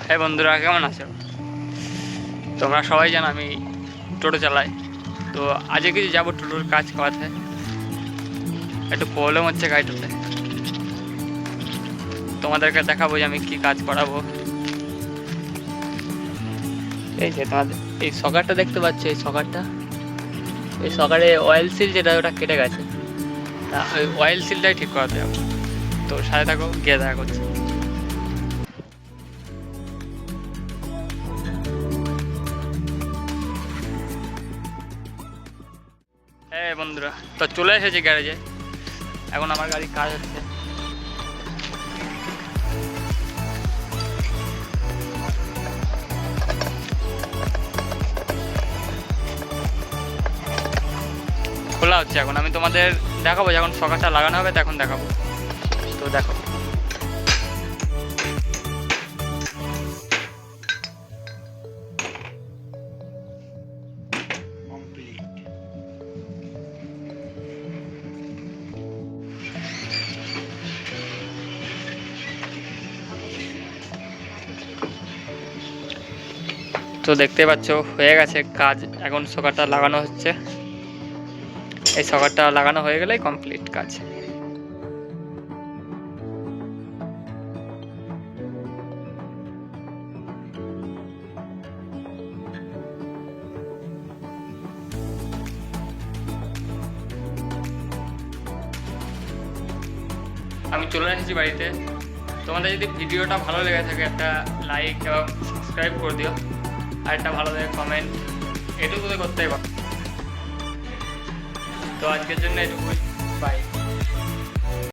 হ্যাঁ বন্ধুরা, কেমন আছো? তোমরা সবাই জানো আমি টোটো চালাই। তো আজকে কিছু যাবো টোটোর কাজ করাতে। একটু প্রবলেম হচ্ছে গাড়িটাতে, তোমাদেরকে দেখাবো যে আমি কি কাজ করাবো। এই যে তোমাদের এই সকারটা দেখতে পাচ্ছ, এই সকারে অয়েল সিল যেটা ওটা কেটে গেছে, তা ওই অয়েল সিলটাই ঠিক করাতে হবে। তো সাথে থাকো, গিয়ে দেখা করছি। হ্যাঁ বন্ধুরা, তো চলে এসেছি গ্যারেজে। এখন আমার গাড়ির কাজ হচ্ছে। খোলা হচ্ছে এখন, আমি তোমাদের দেখাবো যখন সকারটা লাগানো হবে তখন দেখাবো। তো দেখো, তো দেখতে পাচ্ছ হয়ে গেছে কাজ। এখন সকারটা লাগানো হচ্ছে। এই সকারটা লাগানো হয়ে গেলেই কমপ্লিট কাজ। আমি চলে এসেছি বাড়িতে। তোমাদের যদি ভিডিওটা ভালো লেগে থাকে একটা লাইক এবং সাবস্ক্রাইব করে দিও, আর একটা ভালো লাগে কমেন্ট, এটুকু তো করতেই পারো। তো আজকের জন্য এটুকুই, বাই।